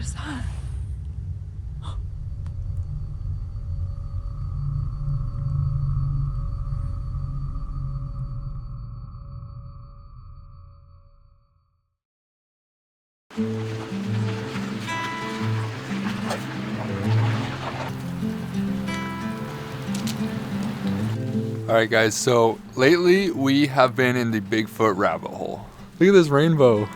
is that? Alright guys, so lately we have been in the Bigfoot rabbit hole. Look at this rainbow.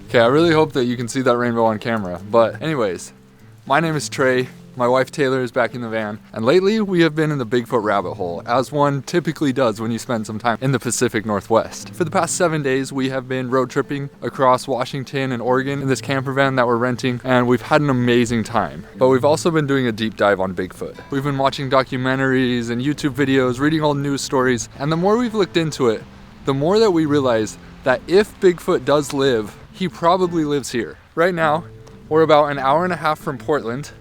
Okay, I really hope that you can see that rainbow on camera. But anyways, my name is Trey. My wife Taylor is back in the van. And lately we have been in the Bigfoot rabbit hole, as one typically does when you spend some time in the Pacific Northwest. For the past 7 days, we have been road tripping across Washington and Oregon in this camper van that we're renting, and we've had an amazing time. But we've also been doing a deep dive on Bigfoot. We've been watching documentaries and YouTube videos, reading old news stories, and the more we've looked into it, the more that we realize that if Bigfoot does live, he probably lives here. Right now, we're about an hour and a half from Portland.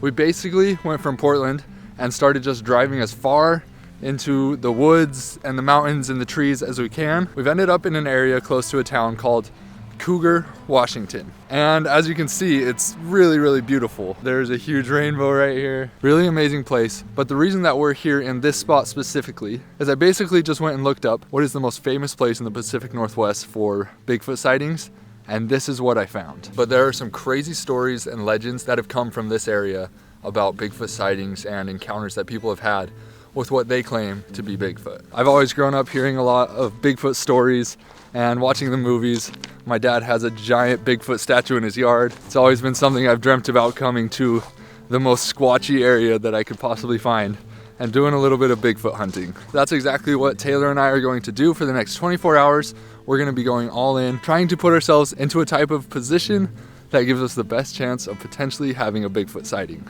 We basically went from Portland and started just driving as far into the woods and the mountains and the trees as we can. We've ended up in an area close to a town called Cougar, Washington. And as you can see, it's really, really beautiful. There's a huge rainbow right here. Really amazing place. But the reason that we're here in this spot specifically is I basically just went and looked up what is the most famous place in the Pacific Northwest for Bigfoot sightings. And this is what I found. But there are some crazy stories and legends that have come from this area about Bigfoot sightings and encounters that people have had with what they claim to be Bigfoot. I've always grown up hearing a lot of Bigfoot stories and watching the movies. My dad has a giant Bigfoot statue in his yard. It's always been something I've dreamt about, coming to the most squatchy area that I could possibly find and doing a little bit of Bigfoot hunting. That's exactly what Taylor and I are going to do for the next 24 hours. We're gonna be going all in, trying to put ourselves into a type of position that gives us the best chance of potentially having a Bigfoot sighting.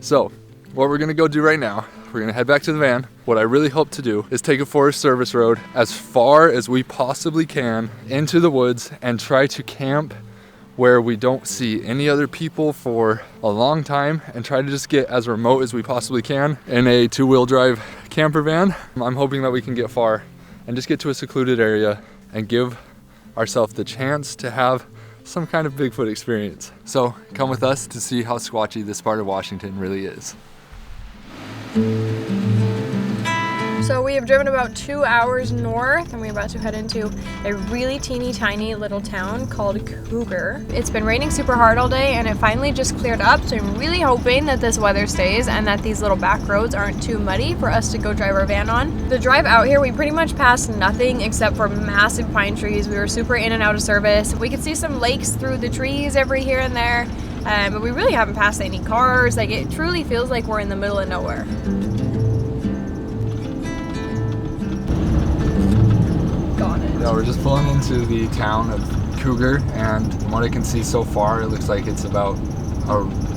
So, what we're gonna go do right now, we're gonna head back to the van. What I really hope to do is take a Forest Service road as far as we possibly can into the woods and try to camp where we don't see any other people for a long time and try to just get as remote as we possibly can in a 2-wheel drive camper van. I'm hoping that we can get far and just get to a secluded area and give ourselves the chance to have some kind of Bigfoot experience. So come with us to see how squatchy this part of Washington really is. So we have driven about 2 hours north and we're about to head into a really teeny tiny little town called Cougar. It's been raining super hard all day and it finally just cleared up, so I'm really hoping that this weather stays and that these little back roads aren't too muddy for us to go drive our van on. The drive out here, we pretty much passed nothing except for massive pine trees. We were super in and out of service. We could see some lakes through the trees every here and there, but we really haven't passed any cars. Like, it truly feels like we're in the middle of nowhere. Yeah, we're just pulling into the town of Cougar, and from what I can see so far, it looks like it's about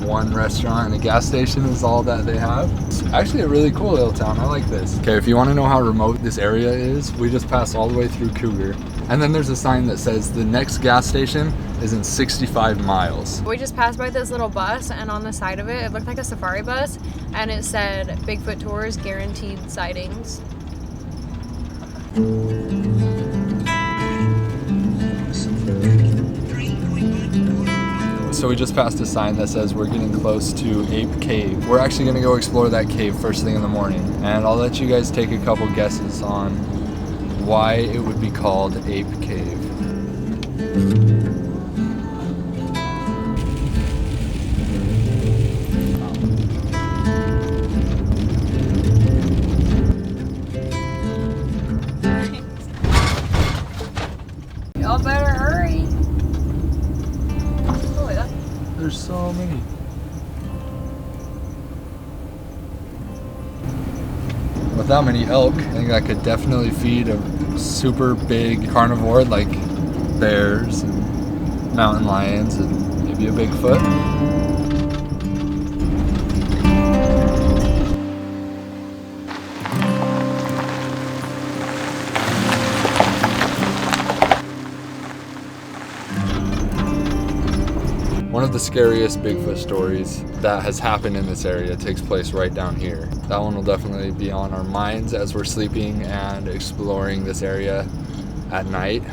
one restaurant and a gas station is all that they have. It's actually a really cool little town. I like this. Okay, if you want to know how remote this area is, we just passed all the way through Cougar. And then there's a sign that says the next gas station is in 65 miles. We just passed by this little bus, and on the side of it, it looked like a safari bus, and it said Bigfoot Tours Guaranteed Sightings. So we just passed a sign that says we're getting close to Ape Cave. We're actually gonna go explore that cave first thing in the morning, and I'll let you guys take a couple guesses on why it would be called Ape Cave. Y'all better hurry. There's so many. With that many elk, I think that could definitely feed a super big carnivore like bears and mountain lions and maybe a Bigfoot. One of the scariest Bigfoot stories that has happened in this area takes place right down here. That one will definitely be on our minds as we're sleeping and exploring this area at night.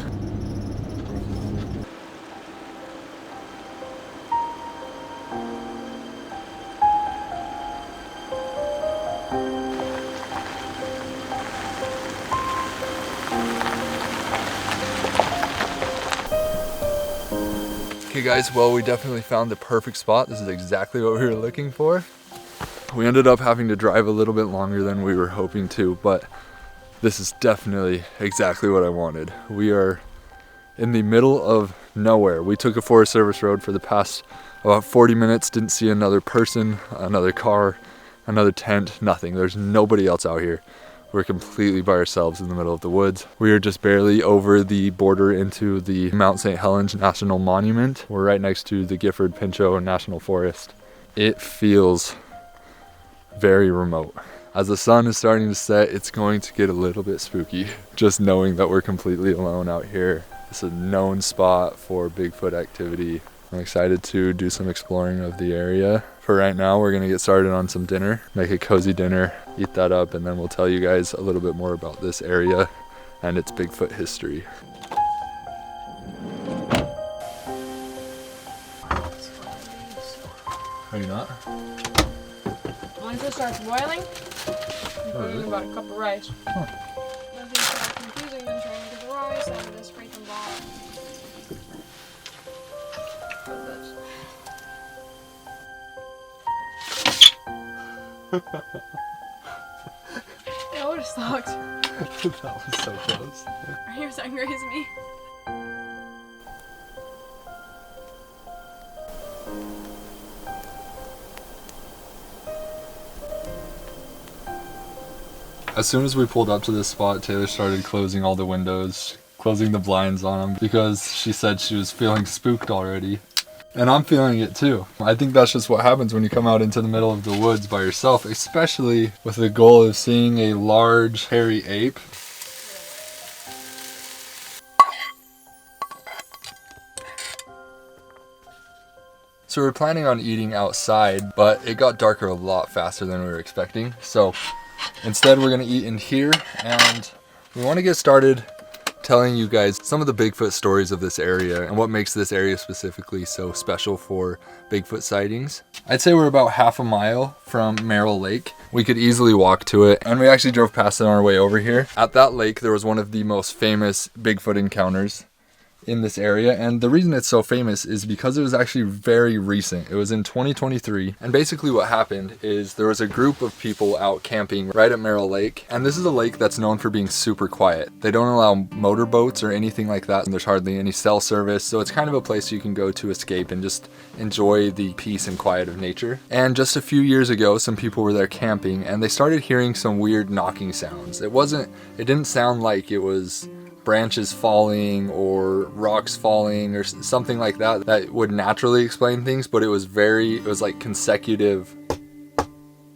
Okay guys, well we definitely found the perfect spot. This is exactly what we were looking for. We ended up having to drive a little bit longer than we were hoping to, but this is definitely exactly what I wanted. We are in the middle of nowhere. We took a Forest Service road for the past about 40 minutes, didn't see another person, another car, another tent, nothing. There's nobody else out here. We're completely by ourselves in the middle of the woods. We are just barely over the border into the Mount St. Helens National Monument. We're right next to the Gifford-Pinchot National Forest. It feels very remote. As the sun is starting to set, it's going to get a little bit spooky. Just knowing that we're completely alone out here. It's a known spot for Bigfoot activity. I'm excited to do some exploring of the area. For right now, we're gonna get started on some dinner, make a cozy dinner, eat that up, and then we'll tell you guys a little bit more about this area and its Bigfoot history. Are you not? Once it starts boiling, I'm putting about a cup of rice. Huh. Nothing's more confusing than trying to get the rice out of this freaking ball. That would have sucked. That was so close. Are you as hungry as me? As soon as we pulled up to this spot, Taylor started closing all the windows, closing the blinds on them, because she said she was feeling spooked already. And I'm feeling it too. I think that's just what happens when you come out into the middle of the woods by yourself, especially with the goal of seeing a large, hairy ape. So we were planning on eating outside, but it got darker a lot faster than we were expecting. So instead we're gonna eat in here, and we wanna get started telling you guys some of the Bigfoot stories of this area and what makes this area specifically so special for Bigfoot sightings. I'd say we're about half a mile from Merrill Lake. We could easily walk to it, and we actually drove past it on our way over here. At that lake, there was one of the most famous Bigfoot encounters in this area, and the reason it's so famous is because it was actually very recent. It was in 2023, and basically what happened is there was a group of people out camping right at Merrill Lake, and this is a lake that's known for being super quiet. They don't allow motorboats or anything like that, and there's hardly any cell service, so it's kind of a place you can go to escape and just enjoy the peace and quiet of nature. And just a few years ago, some people were there camping, and they started hearing some weird knocking sounds. It didn't sound like it was branches falling or rocks falling or something like that that would naturally explain things, but it was like consecutive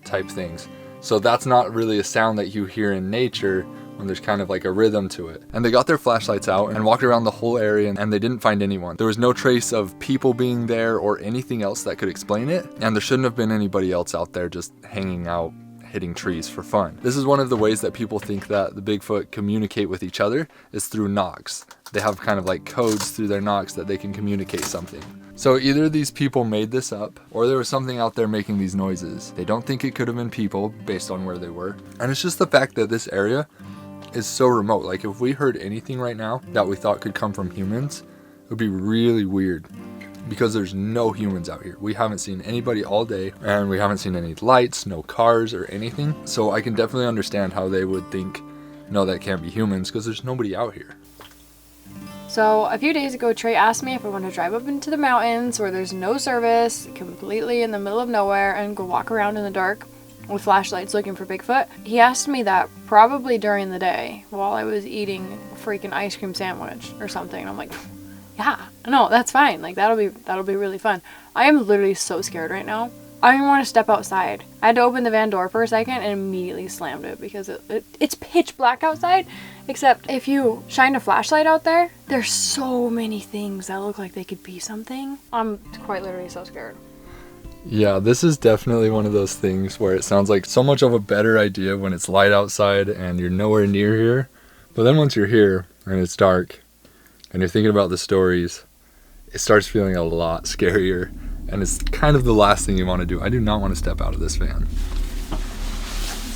type things. So that's not really a sound that you hear in nature when there's kind of like a rhythm to it. And they got their flashlights out and walked around the whole area, and they didn't find anyone. There was no trace of people being there or anything else that could explain it, and there shouldn't have been anybody else out there just hanging out hitting trees for fun. This is one of the ways that people think that the Bigfoot communicate with each other is through knocks. They have kind of like codes through their knocks that they can communicate something. So either these people made this up, or there was something out there making these noises. They don't think it could have been people based on where they were. And it's just the fact that this area is so remote. Like if we heard anything right now that we thought could come from humans, it would be really weird, because there's no humans out here. We haven't seen anybody all day, and we haven't seen any lights, no cars or anything. So I can definitely understand how they would think, no, that can't be humans, because there's nobody out here. So a few days ago, Trey asked me if I want to drive up into the mountains where there's no service, completely in the middle of nowhere, and go walk around in the dark with flashlights looking for Bigfoot. He asked me that probably during the day while I was eating a freaking ice cream sandwich or something. And I'm like, yeah, no, that's fine. Like that'll be really fun. I am literally so scared right now. I don't even want to step outside. I had to open the van door for a second and immediately slammed it because it's pitch black outside. Except if you shine a flashlight out there, there's so many things that look like they could be something. I'm quite literally so scared. Yeah, this is definitely one of those things where it sounds like so much of a better idea when it's light outside and you're nowhere near here. But then once you're here and it's dark and you're thinking about the stories, it starts feeling a lot scarier, and it's kind of the last thing you want to do. I do not want to step out of this van.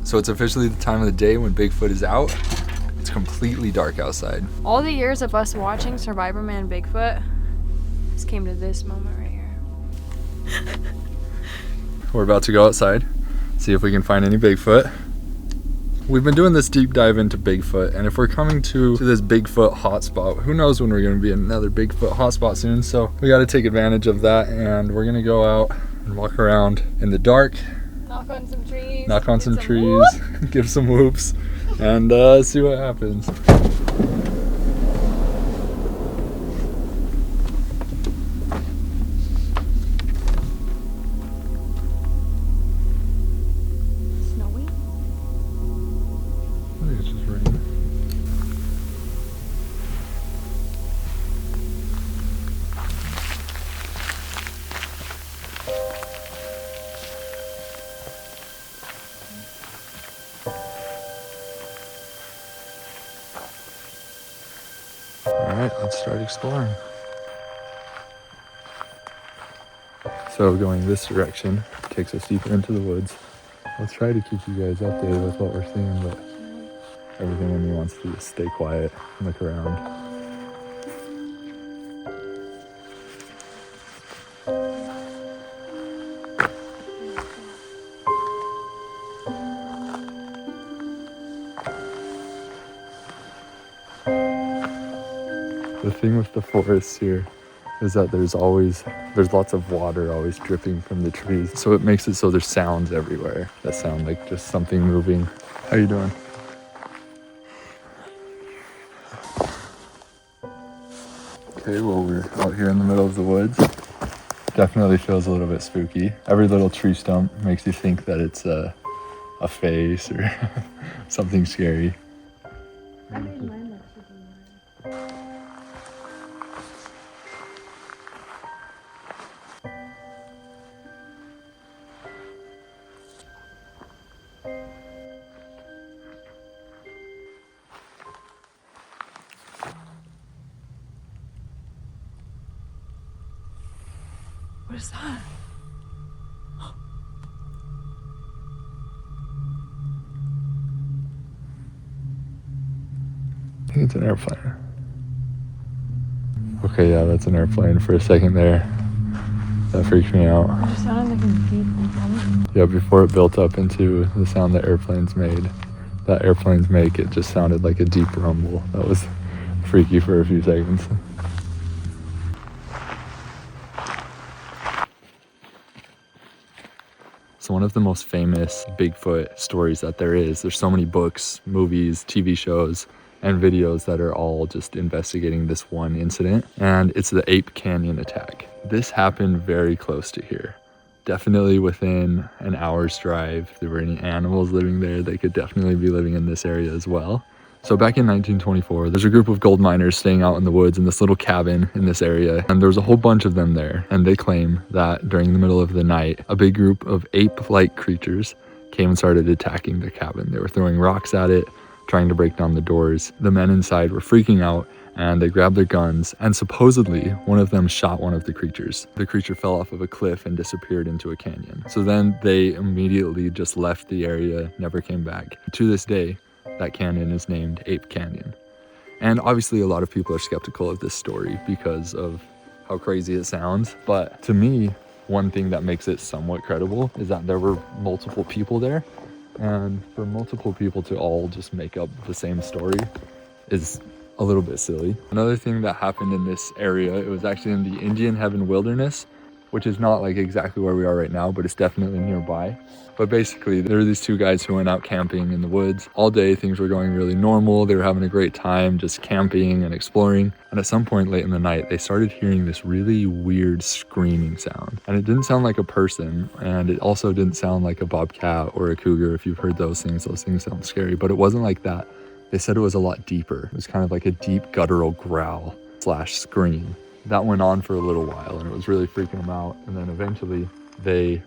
So it's officially the time of the day when Bigfoot is out. It's completely dark outside. All the years of us watching Survivorman Bigfoot, Just came to this moment right here. We're about to go outside, see if we can find any Bigfoot. We've been doing this deep dive into Bigfoot, and if we're coming to this Bigfoot hotspot, who knows when we're going to be in another Bigfoot hotspot soon, so we got to take advantage of that, and we're going to go out and walk around in the dark. Knock on some trees. Knock on some trees, give some whoops, and see what happens. Alright, let's start exploring. So going this direction takes us deeper into the woods. Let's try to keep you guys updated with what we're seeing, but everything in me wants to do is stay quiet and look around. The thing with the forests here is that there's lots of water always dripping from the trees. So it makes it so there's sounds everywhere that sound like just something moving. How you doing? Okay, well, we're out here in the middle of the woods. Definitely feels a little bit spooky. Every little tree stump makes you think that it's a face or something scary. What is that? I think it's an airplane. Okay, yeah, that's an airplane for a second there. That freaked me out. It just sounded like a deep rumble. Yeah, before it built up into the sound that airplanes make, it just sounded like a deep rumble. That was freaky for a few seconds. So one of the most famous Bigfoot stories that there's so many books, movies, TV shows, and videos that are all just investigating this one incident, and it's the Ape Canyon attack. This happened very close to here. Definitely within an hour's drive. If there were any animals living there, they could definitely be living in this area as well. So back in 1924, there's a group of gold miners staying out in the woods in this little cabin in this area, and there was a whole bunch of them there, and they claim that during the middle of the night, a big group of ape-like creatures came and started attacking the cabin. They were throwing rocks at it, trying to break down the doors. The men inside were freaking out, and they grabbed their guns, and supposedly one of them shot one of the creatures. The creature fell off of a cliff and disappeared into a canyon. So then they immediately just left the area, never came back. To this day, that canyon is named Ape Canyon. And obviously a lot of people are skeptical of this story because of how crazy it sounds. But to me, one thing that makes it somewhat credible is that there were multiple people there. And for multiple people to all just make up the same story is a little bit silly. Another thing that happened in this area, it was actually in the Indian Heaven Wilderness, which is not like exactly where we are right now, but it's definitely nearby. But basically, there were these two guys who went out camping in the woods. All day, things were going really normal. They were having a great time just camping and exploring. And at some point late in the night, they started hearing this really weird screaming sound. And it didn't sound like a person, and it also didn't sound like a bobcat or a cougar. If you've heard those things sound scary, but it wasn't like that. They said it was a lot deeper. It was kind of like a deep guttural growl / scream. That went on for a little while, and it was really freaking them out. And then eventually they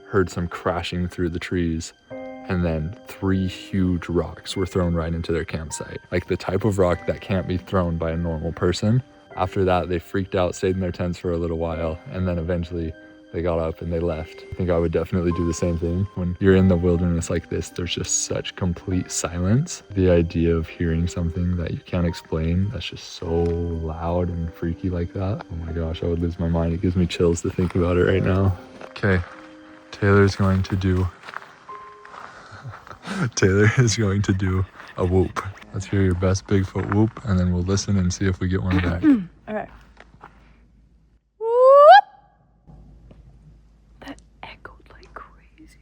heard some crashing through the trees, and then 3 huge rocks were thrown right into their campsite. Like the type of rock that can't be thrown by a normal person. After that, they freaked out, stayed in their tents for a little while, and then eventually they got up and they left. I think I would definitely do the same thing. When you're in the wilderness like this, there's just such complete silence. The idea of hearing something that you can't explain, that's just so loud and freaky like that. Oh my gosh, I would lose my mind. It gives me chills to think about it right now. Okay, Taylor's going to do a whoop. Let's hear your best Bigfoot whoop, and then we'll listen and see if we get one back. Okay. That echoed like crazy.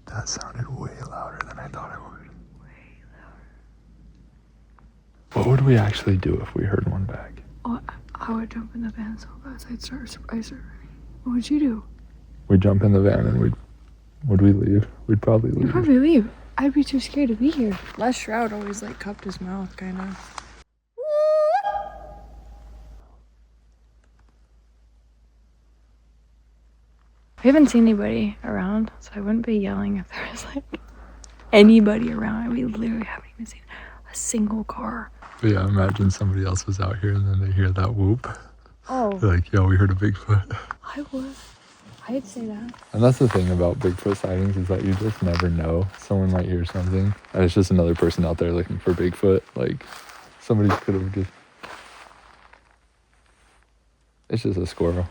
That sounded way louder than I thought it would. Way louder. What would we actually do if we heard one back? Oh, I would jump in the van so fast I'd start running. What would you do? We'd jump in the van and would we leave? We'd probably leave. We'd probably leave. I'd be too scared to be here. Les Shroud always like cupped his mouth, kind of. We haven't seen anybody around, so I wouldn't be yelling if there was like anybody around. We literally haven't even seen a single car. But yeah, imagine somebody else was out here and then they hear that whoop. Oh. They're like, yo, we heard a Bigfoot. I would. I'd say that. And that's the thing about Bigfoot sightings is that you just never know. Someone might hear something and it's just another person out there looking for Bigfoot. Like somebody could have just... It's just a squirrel.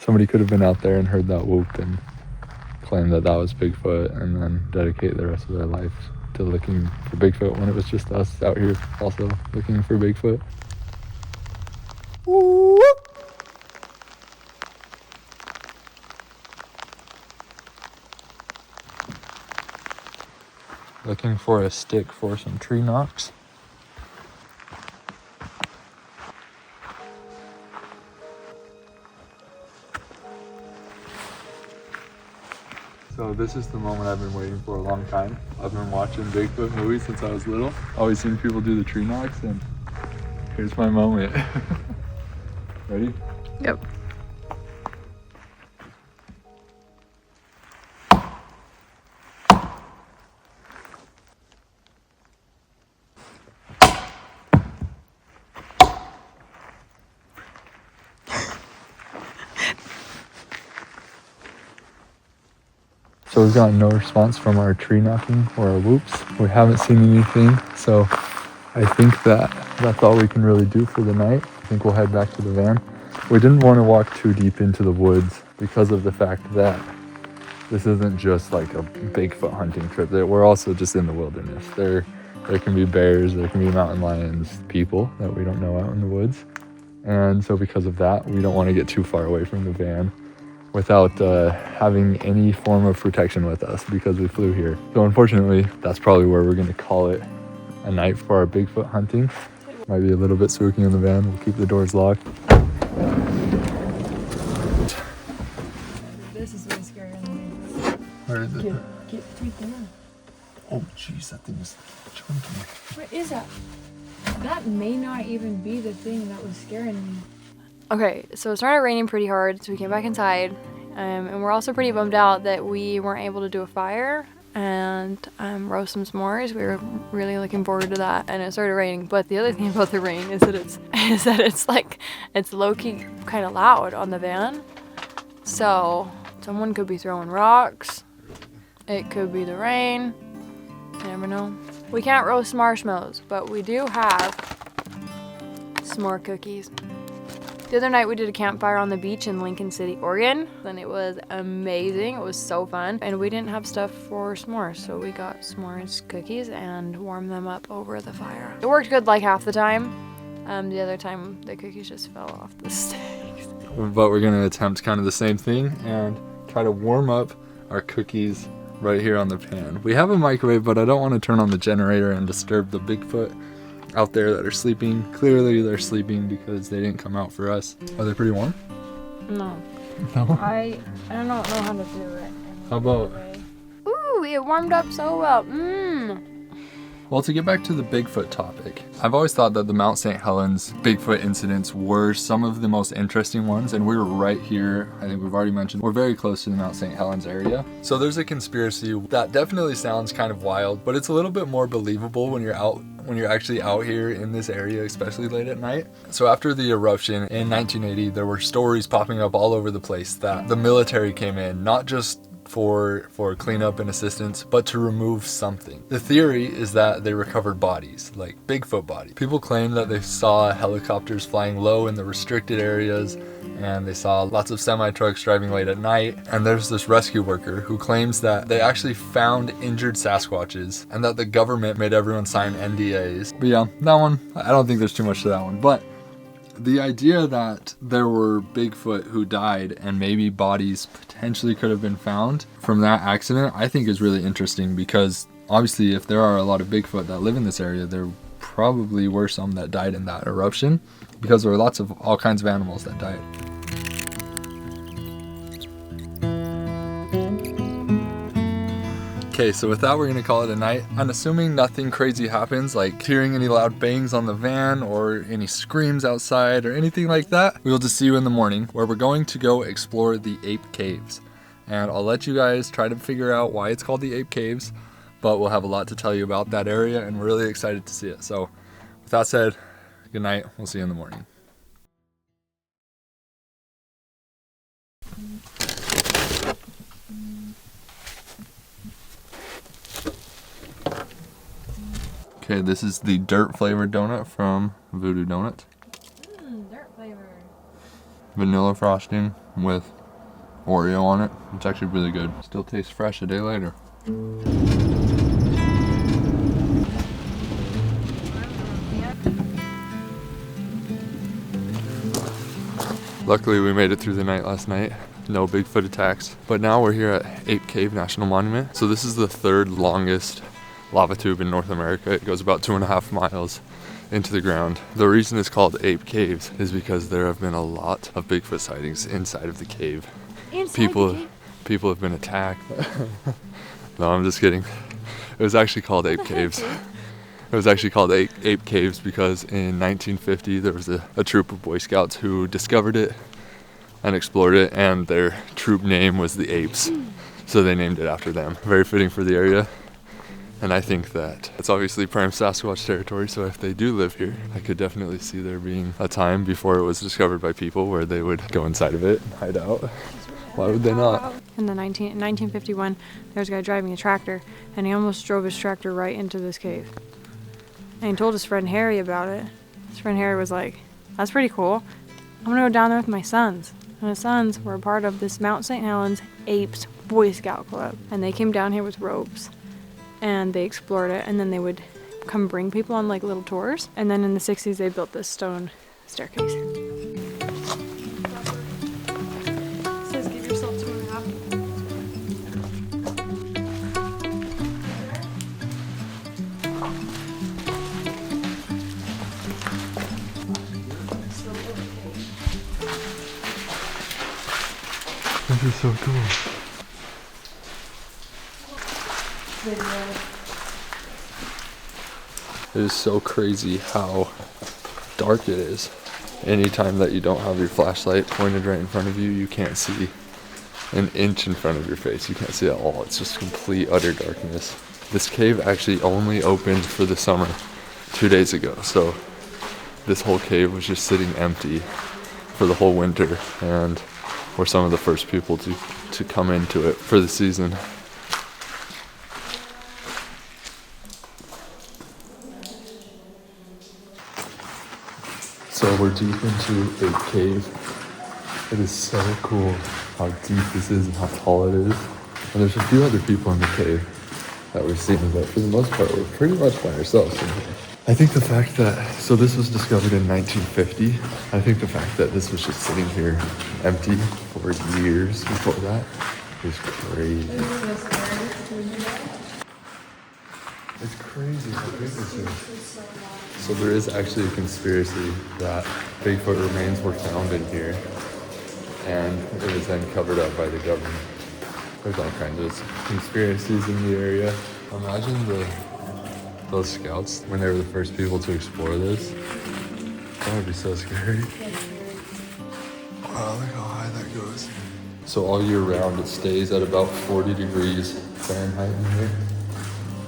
Somebody could have been out there and heard that whoop and claimed that that was Bigfoot and then dedicate the rest of their life to looking for Bigfoot when it was just us out here also looking for Bigfoot. Whoop. Looking for a stick for some tree knocks. So this is the moment I've been waiting for a long time. I've been watching Bigfoot movies since I was little. Always seen people do the tree knocks, and here's my moment. Ready? Yep. So we've gotten no response from our tree knocking or our whoops. We haven't seen anything, so I think that's all we can really do for the night. I think we'll head back to the van. We didn't want to walk too deep into the woods because of the fact that this isn't just like a Bigfoot hunting trip. We're also just in the wilderness. There can be bears, there can be mountain lions, people that we don't know out in the woods. And so because of that, we don't want to get too far away from the van without having any form of protection with us because we flew here. So unfortunately, that's probably where we're gonna call it a night for our Bigfoot hunting. Might be a little bit spooky in the van. We'll keep the doors locked. This is way scarier than me. Where is it? Get right there. Oh jeez, that thing is chunky. What is that? That may not even be the thing that was scaring me. Okay, so it started raining pretty hard, so we came back inside, and we're also pretty bummed out that we weren't able to do a fire and roast some s'mores. We were really looking forward to that, and it started raining. But the other thing about the rain is that it's low-key kind of loud on the van. So someone could be throwing rocks. It could be the rain. You never know. We can't roast marshmallows, but we do have s'more cookies. The other night we did a campfire on the beach in Lincoln City, Oregon, and it was amazing. It was so fun, and we didn't have stuff for s'mores, so we got s'mores cookies and warmed them up over the fire. It worked good like half the time. The other time the cookies just fell off the sticks. But we're gonna attempt kind of the same thing and try to warm up our cookies right here on the pan. We have a microwave, but I don't want to turn on the generator and disturb the Bigfoot out there that are sleeping. Clearly they're sleeping because they didn't come out for us. Are they pretty warm? No. No? I don't know how to do it. How about... Ooh, it warmed up so well. Well, to get back to the Bigfoot topic, I've always thought that the Mount St. Helens Bigfoot incidents were some of the most interesting ones, and we were right here. I think we've already mentioned we're very close to the Mount St. Helens area. So there's a conspiracy that definitely sounds kind of wild, but it's a little bit more believable when you're out when you're actually out here in this area, especially late at night. So after the eruption in 1980, there were stories popping up all over the place that the military came in, not just for cleanup and assistance, but to remove something. The theory is that they recovered bodies, like Bigfoot bodies. People claim that they saw helicopters flying low in the restricted areas, and they saw lots of semi-trucks driving late at night. And there's this rescue worker who claims that they actually found injured Sasquatches and that the government made everyone sign NDAs. But yeah, that one, I don't think there's too much to that one. But the idea that there were Bigfoot who died and maybe bodies potentially could have been found from that accident, I think is really interesting, because obviously if there are a lot of Bigfoot that live in this area, there probably were some that died in that eruption, because there were lots of all kinds of animals that died. Okay, so with that, we're gonna call it a night. I'm assuming nothing crazy happens, like hearing any loud bangs on the van or any screams outside or anything like that. We'll just see you in the morning, where we're going to go explore the Ape Caves. And I'll let you guys try to figure out why it's called the Ape Caves, but we'll have a lot to tell you about that area, and we're really excited to see it. So with that said, good night. We'll see you in the morning. Okay, this is the dirt flavored donut from Voodoo Donuts. Dirt flavor. Vanilla frosting with Oreo on it. It's actually really good. Still tastes fresh a day later. Luckily we made it through the night last night. No Bigfoot attacks. But now we're here at Ape Cave National Monument. So this is the third longest lava tube in North America. It goes about 2.5 miles into the ground. The reason it's called Ape Caves is because there have been a lot of Bigfoot sightings inside of the cave. People have been attacked. No, I'm just kidding. It was actually called Ape Caves. It was actually called Ape Caves because in 1950 there was a troop of Boy Scouts who discovered it and explored it, and their troop name was the Apes. So they named it after them. Very fitting for the area. And I think that it's obviously prime Sasquatch territory, so if they do live here, I could definitely see there being a time before it was discovered by people where they would go inside of it and hide out. Why would they not? In 1951, there was a guy driving a tractor, and he almost drove his tractor right into this cave. And he told his friend Harry about it. His friend Harry was like, "That's pretty cool. I'm gonna go down there with my sons." And his sons were a part of this Mount St. Helens Apes Boy Scout Club. And they came down here with ropes, and they explored it, and then they would come bring people on like little tours. And then in the 60s, they built this stone staircase. It says give yourself 2.5. This is so cool. It is so crazy how dark it is. Anytime that you don't have your flashlight pointed right in front of you, you can't see an inch in front of your face. You can't see at all. It's just complete, utter darkness. This cave actually only opened for the summer 2 days ago. So this whole cave was just sitting empty for the whole winter, and we're some of the first people to come into it for the season. So we're deep into Ape Cave. It is so cool how deep this is and how tall it is. And there's a few other people in the cave that we're seeing, but for the most part, we're pretty much by ourselves in here. I think the fact that, so this was discovered in 1950. I think the fact that this was just sitting here empty for years before that is crazy. It's crazy how big this is. So there is actually a conspiracy that Bigfoot remains were found in here, and it was then covered up by the government. There's all kinds of conspiracies in the area. Imagine those scouts when they were the first people to explore this. That would be so scary. Wow, look how high that goes. So all year round it stays at about 40 degrees Fahrenheit in here,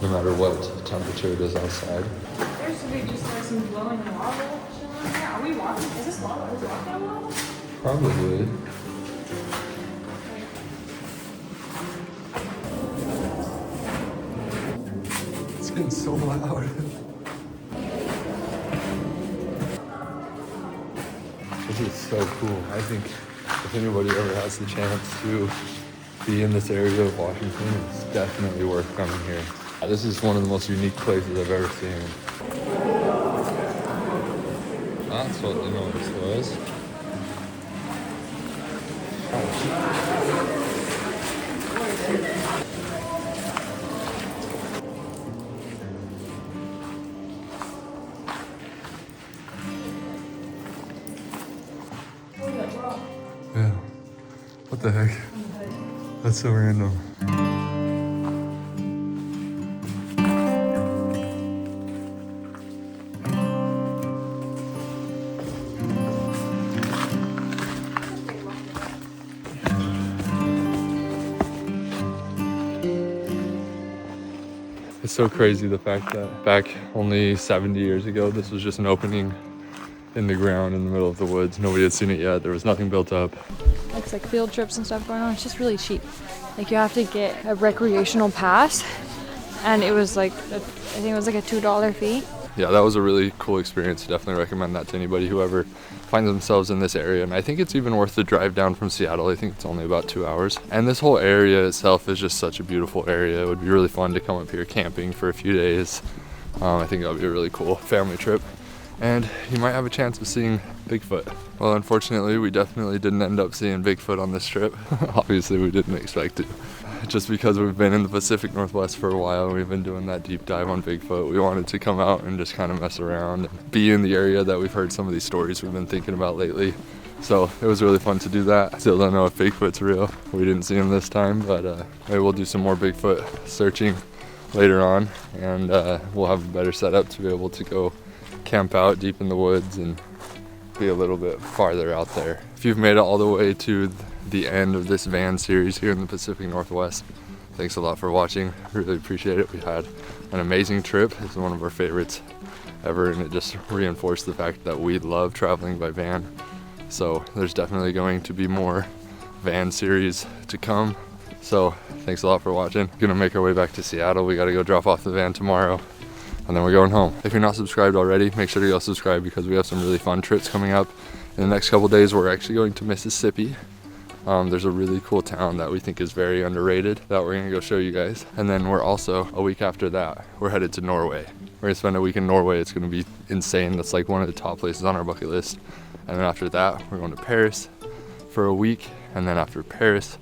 no matter what temperature it is outside. There's to be just like some glowing lava chilling here. Are we walking? Is this lava? Is it walking on lava? Probably. It's getting so loud. This is so cool. I think if anybody ever has the chance to be in this area of Washington, it's definitely worth coming here. This is one of the most unique places I've ever seen. That's what the noise was. Yeah. What the heck? That's so random. It's so crazy the fact that back only 70 years ago, this was just an opening in the ground in the middle of the woods. Nobody had seen it yet. There was nothing built up. It's like field trips and stuff going on. It's just really cheap. Like you have to get a recreational pass, and it was like, I think it was like a $2 fee. Yeah, that was a really cool experience. Definitely recommend that to anybody who ever finds themselves in this area. And I think it's even worth the drive down from Seattle. I think it's only about 2 hours. And this whole area itself is just such a beautiful area. It would be really fun to come up here camping for a few days. I think that would be a really cool family trip. And you might have a chance of seeing Bigfoot. Well, unfortunately, we definitely didn't end up seeing Bigfoot on this trip. Obviously, we didn't expect to. Just because we've been in the Pacific Northwest for a while, we've been doing that deep dive on Bigfoot. We wanted to come out and just kind of mess around and be in the area that we've heard some of these stories we've been thinking about lately. So it was really fun to do that. Still don't know if Bigfoot's real. We didn't see him this time, but maybe we'll do some more Bigfoot searching later on, and we'll have a better setup to be able to go camp out deep in the woods and be a little bit farther out there. If you've made it all the way to the end of this van series here in the Pacific Northwest, thanks a lot for watching. Really appreciate it. We had an amazing trip. It's one of our favorites ever, and it just reinforced the fact that we love traveling by van. So there's definitely going to be more van series to come. So thanks a lot for watching. Gonna make our way back to Seattle. We gotta go drop off the van tomorrow, and then we're going home. If you're not subscribed already, make sure to go subscribe, because we have some really fun trips coming up. In the next couple days, we're actually going to Mississippi. There's a really cool town that we think is very underrated that we're gonna go show you guys. And then we're also, a week after that, we're headed to Norway. We're gonna spend a week in Norway. It's gonna be insane. That's like one of the top places on our bucket list. And then after that, we're going to Paris for a week. And then after Paris,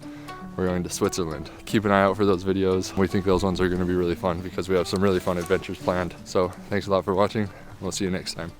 we're going to Switzerland. Keep an eye out for those videos. We think those ones are gonna be really fun because we have some really fun adventures planned. So thanks a lot for watching. We'll see you next time.